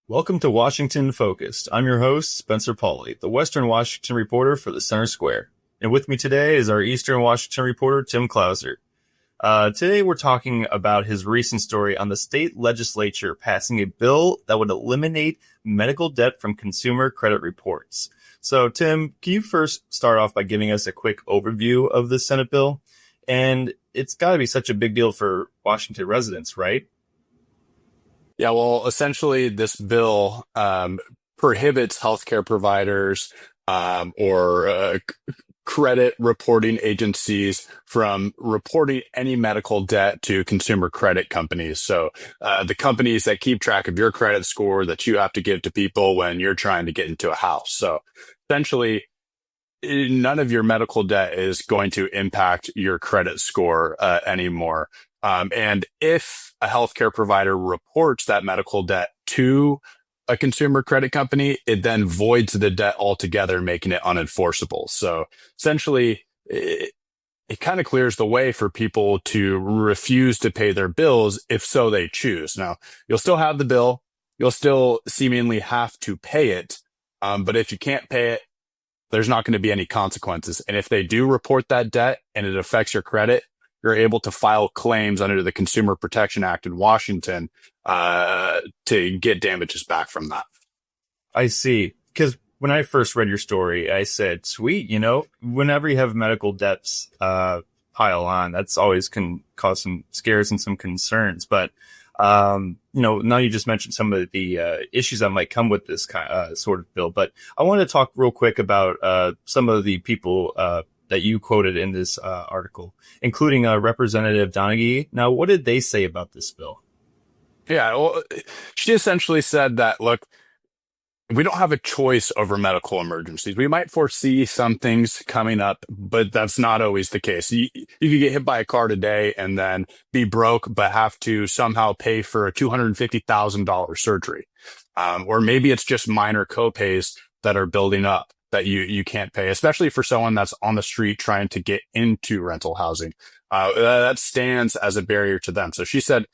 Welcome to Washington Focused. I'm your host, Spencer Pauly, the Western Washington reporter for the Center Square. And with me today is our Eastern Washington reporter, Tim Clauser. Today we're talking about his recent story on the state legislature passing a bill that would eliminate medical debt from consumer credit reports. So, Tim, can you first start off by giving us a quick overview of this Senate bill? And it's got to be such a big deal for Washington residents, right? Yeah, well, essentially, this bill prohibits healthcare providers or credit reporting agencies from reporting any medical debt to consumer credit companies. So the companies that keep track of your credit score that you have to give to people when you're trying to get into a house. So essentially, none of your medical debt is going to impact your credit score anymore. And if a healthcare provider reports that medical debt to a consumer credit company, it then voids the debt altogether, making it unenforceable. So essentially, it kind of clears the way for people to refuse to pay their bills if so they choose. Now, you'll still have the bill. You'll still seemingly have to pay it. But if you can't pay it, there's not going to be any consequences. And if they do report that debt and it affects your credit, you're able to file claims under the Consumer Protection Act in Washington to get damages back from that. I see. Because when I first read your story, I said, sweet, whenever you have medical debts pile on, that's always can cause some scares and some concerns. But, now you just mentioned some of the issues that might come with this sort of bill. But I want to talk real quick about some of the people that you quoted in this article, including Representative Donaghy. Now, what did they say about this bill? Yeah, well, she essentially said that, look, we don't have a choice over medical emergencies. We might foresee some things coming up, but that's not always the case. You could get hit by a car today and then be broke, but have to somehow pay for a $250,000 surgery. Or maybe it's just minor copays that are building up that you can't pay, especially for someone that's on the street trying to get into rental housing. That stands as a barrier to them. So she said,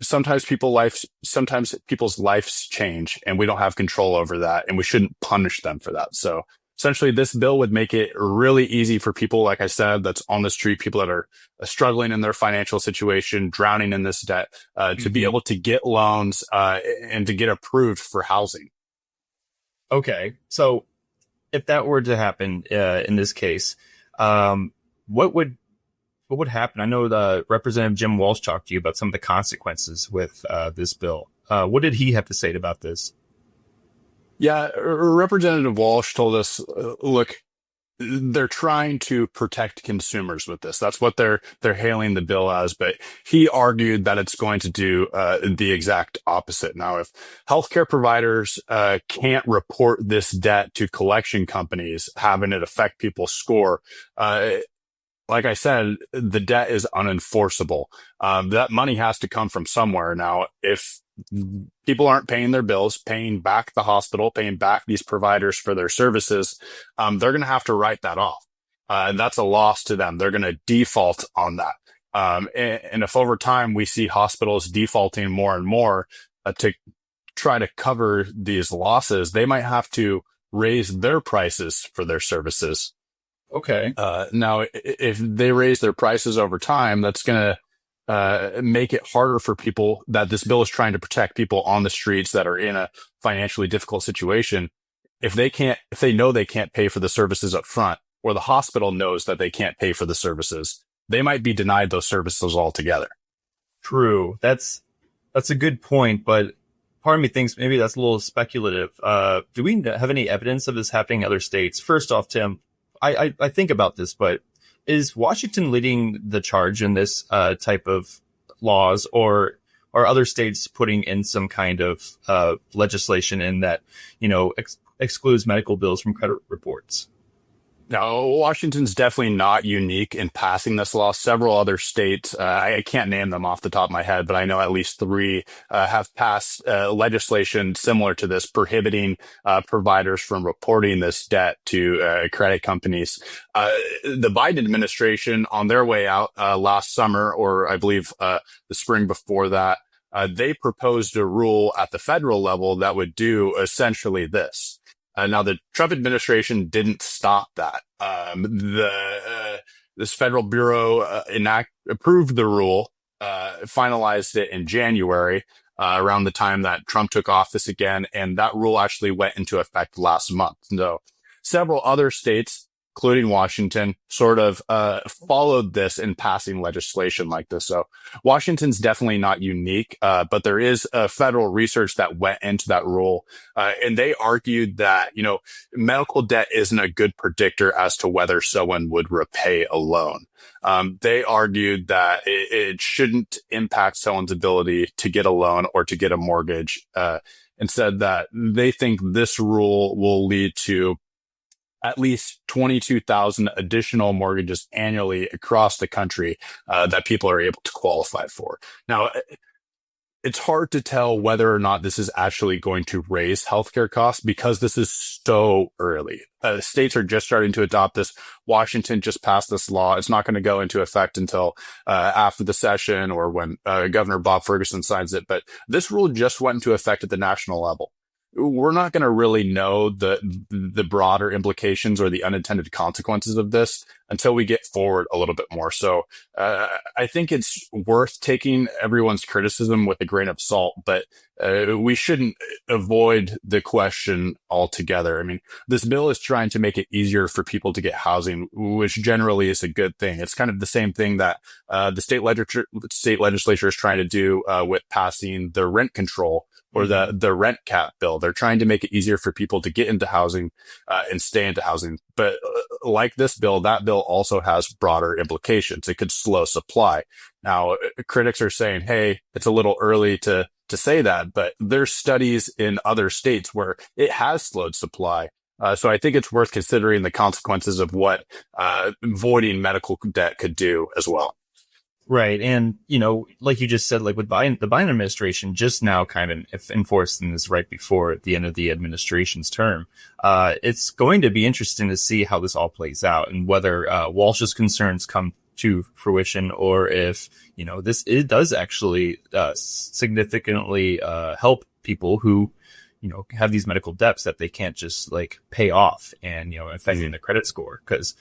sometimes people's lives change and we don't have control over that, and we shouldn't punish them for that. So essentially this bill would make it really easy for people, like I said, that's on the street, people that are struggling in their financial situation, drowning in this debt, to be able to get loans and to get approved for housing. Okay, so if that were to happen in this case, what would happen? I know the Representative Jim Walsh talked to you about some of the consequences with this bill. What did he have to say about this? Yeah, Representative Walsh told us, look, they're trying to protect consumers with this. That's what they're hailing the bill as. But he argued that it's going to do the exact opposite. Now, if healthcare providers can't report this debt to collection companies, having it affect people's score, like I said, the debt is unenforceable. That money has to come from somewhere. Now, if people aren't paying their bills, paying back the hospital, paying back these providers for their services, they're going to have to write that off. And that's a loss to them. They're going to default on that. And if over time we see hospitals defaulting more and more to try to cover these losses, they might have to raise their prices for their services. Okay. Now, if they raise their prices over time, that's going to make it harder for people that this bill is trying to protect people on the streets that are in a financially difficult situation. If they know they can't pay for the services up front, or the hospital knows that they can't pay for the services, they might be denied those services altogether. True. That's a good point, but part of me thinks maybe that's a little speculative. Do we have any evidence of this happening in other states? First off, Tim, I think about this, but is Washington leading the charge in this type of laws, or are other states putting in some kind of legislation in that, excludes medical bills from credit reports? No, Washington's definitely not unique in passing this law. Several other states, I can't name them off the top of my head, but I know at least three have passed legislation similar to this, prohibiting providers from reporting this debt to credit companies. The Biden administration, on their way out last summer, or I believe the spring before that, they proposed a rule at the federal level that would do essentially this. Now, the Trump administration didn't stop that. This federal bureau approved the rule, finalized it in January, around the time that Trump took office again, and that rule actually went into effect last month. So several other states, including Washington, sort of followed this in passing legislation like this. So Washington's definitely not unique, but there is federal research that went into that rule. And they argued that, medical debt isn't a good predictor as to whether someone would repay a loan. They argued that it shouldn't impact someone's ability to get a loan or to get a mortgage, and said that they think this rule will lead to at least 22,000 additional mortgages annually across the country that people are able to qualify for. Now, it's hard to tell whether or not this is actually going to raise healthcare costs because this is so early. States are just starting to adopt this. Washington just passed this law. It's not going to go into effect until after the session or when Governor Bob Ferguson signs it. But this rule just went into effect at the national level. We're not going to really know the broader implications or the unintended consequences of this until we get forward a little bit more. So I think it's worth taking everyone's criticism with a grain of salt, but we shouldn't avoid the question altogether. I mean, this bill is trying to make it easier for people to get housing, which generally is a good thing. It's kind of the same thing that the state legislature is trying to do with passing the rent control or the rent cap bill. They're trying to make it easier for people to get into housing and stay into housing. But like this bill, that bill also has broader implications. It could slow supply. Now, critics are saying, hey, it's a little early to say that, but there's studies in other states where it has slowed supply. So I think it's worth considering the consequences of what voiding medical debt could do as well. Right. And, like you just said, like with Biden, the Biden administration just now kind of enforcing this right before the end of the administration's term. It's going to be interesting to see how this all plays out and whether Walsh's concerns come to fruition or if, it does actually significantly help people who, have these medical debts that they can't just like pay off and, affecting the credit score. Because,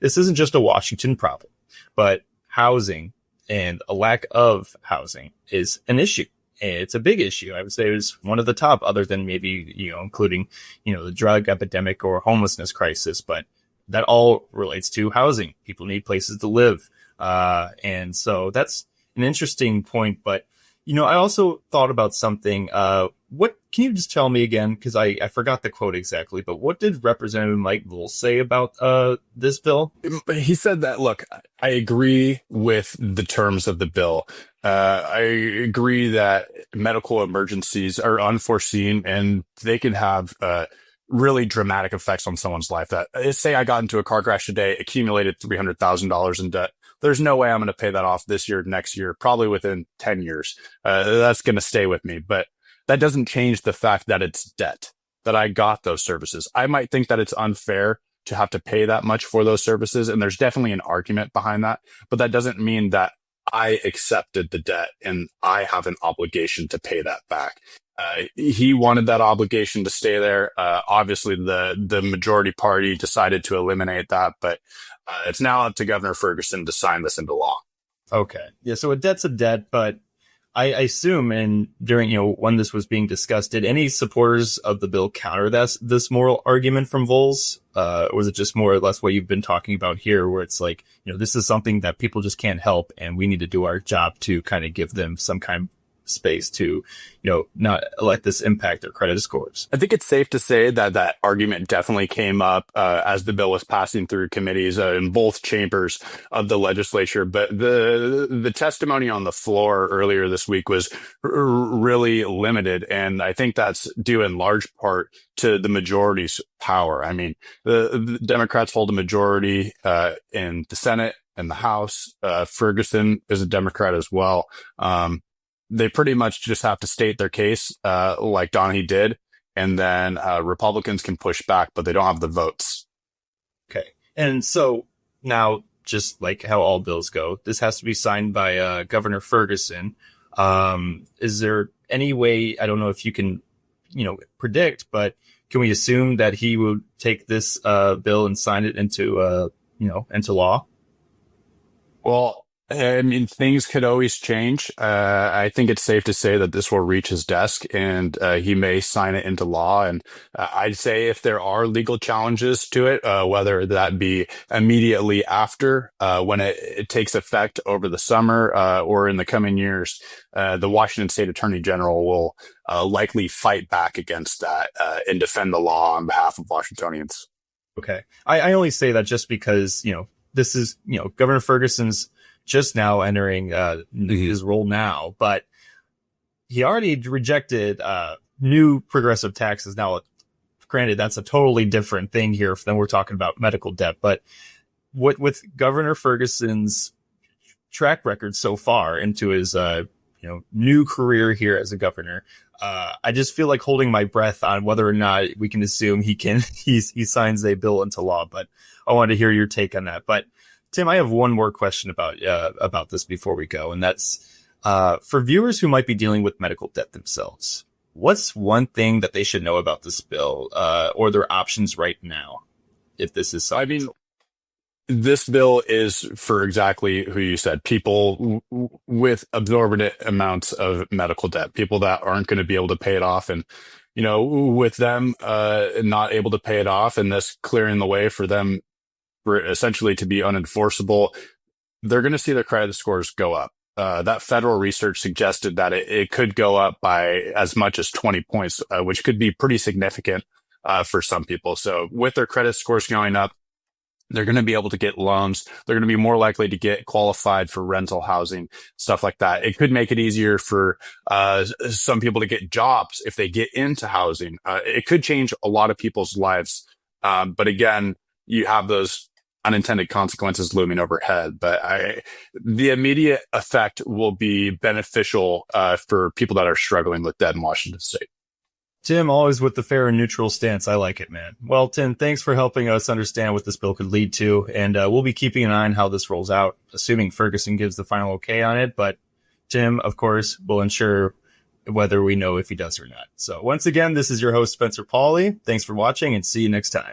this isn't just a Washington problem, but housing and a lack of housing is an issue. It's a big issue. I would say it was one of the top, other than maybe, including, the drug epidemic or homelessness crisis. But that all relates to housing. People need places to live. And so that's an interesting point. But, I also thought about something. What can you just tell me again? Because I forgot the quote exactly, but what did Representative Mike Lowell say about this bill? He said that, look, I agree with the terms of the bill. I agree that medical emergencies are unforeseen and they can have really dramatic effects on someone's life. That say I got into a car crash today, accumulated $300,000 in debt. There's no way I'm going to pay that off this year, next year, probably within 10 years. That's going to stay with me. But that doesn't change the fact that it's debt, that I got those services. I might think that it's unfair to have to pay that much for those services. And there's definitely an argument behind that. But that doesn't mean that I accepted the debt and I have an obligation to pay that back. He wanted that obligation to stay there. Obviously, the majority party decided to eliminate that, but it's now up to Governor Ferguson to sign this into law. Okay. Yeah, so a debt's a debt, but I assume, and during, when this was being discussed, did any supporters of the bill counter this moral argument from Voles? Or was it just more or less what you've been talking about here, where it's like, this is something that people just can't help, and we need to do our job to kind of give them some kind of space to, not let this impact their credit scores? I think it's safe to say that argument definitely came up as the bill was passing through committees in both chambers of the legislature. But the testimony on the floor earlier this week was really limited. And I think that's due in large part to the majority's power. I mean, the Democrats hold a majority in the Senate and the House. Ferguson is a Democrat as well. They pretty much just have to state their case, like Donahue did, and then Republicans can push back, but they don't have the votes. Okay. And so now, just like how all bills go, this has to be signed by Governor Ferguson. Is there any way, I don't know if you can, predict, but can we assume that he will take this bill and sign it into law? Well, I mean, things could always change. I think it's safe to say that this will reach his desk and he may sign it into law. And I'd say if there are legal challenges to it, whether that be immediately after, when it takes effect over the summer, or in the coming years, the Washington State Attorney General will likely fight back against that and defend the law on behalf of Washingtonians. Okay. I only say that just because, this is, Governor Ferguson's just now entering his role now, but he already rejected new progressive taxes. Now, granted, that's a totally different thing here than we're talking about medical debt. But with Governor Ferguson's track record so far into his new career here as a governor, I just feel like holding my breath on whether or not we can assume he signs a bill into law. But I wanted to hear your take on that. But Tim, I have one more question about this before we go, and that's for viewers who might be dealing with medical debt themselves. What's one thing that they should know about this bill, or their options right now, if this is something? I mean, this bill is for exactly who you said, people with absorbent amounts of medical debt, people that aren't going to be able to pay it off. And, with them not able to pay it off and this clearing the way for them for essentially to be unenforceable, they're going to see their credit scores go up. That federal research suggested that it could go up by as much as 20 points, which could be pretty significant for some people. So with their credit scores going up, they're going to be able to get loans. They're going to be more likely to get qualified for rental housing, stuff like that. It could make it easier for some people to get jobs if they get into housing. It could change a lot of people's lives. But again, you have those unintended consequences looming overhead. But the immediate effect will be beneficial for people that are struggling with debt in Washington State. Tim, always with the fair and neutral stance. I like it, man. Well, Tim, thanks for helping us understand what this bill could lead to. And we'll be keeping an eye on how this rolls out, assuming Ferguson gives the final okay on it. But Tim, of course, will ensure whether we know if he does or not. So once again, this is your host, Spencer Pauly. Thanks for watching and see you next time.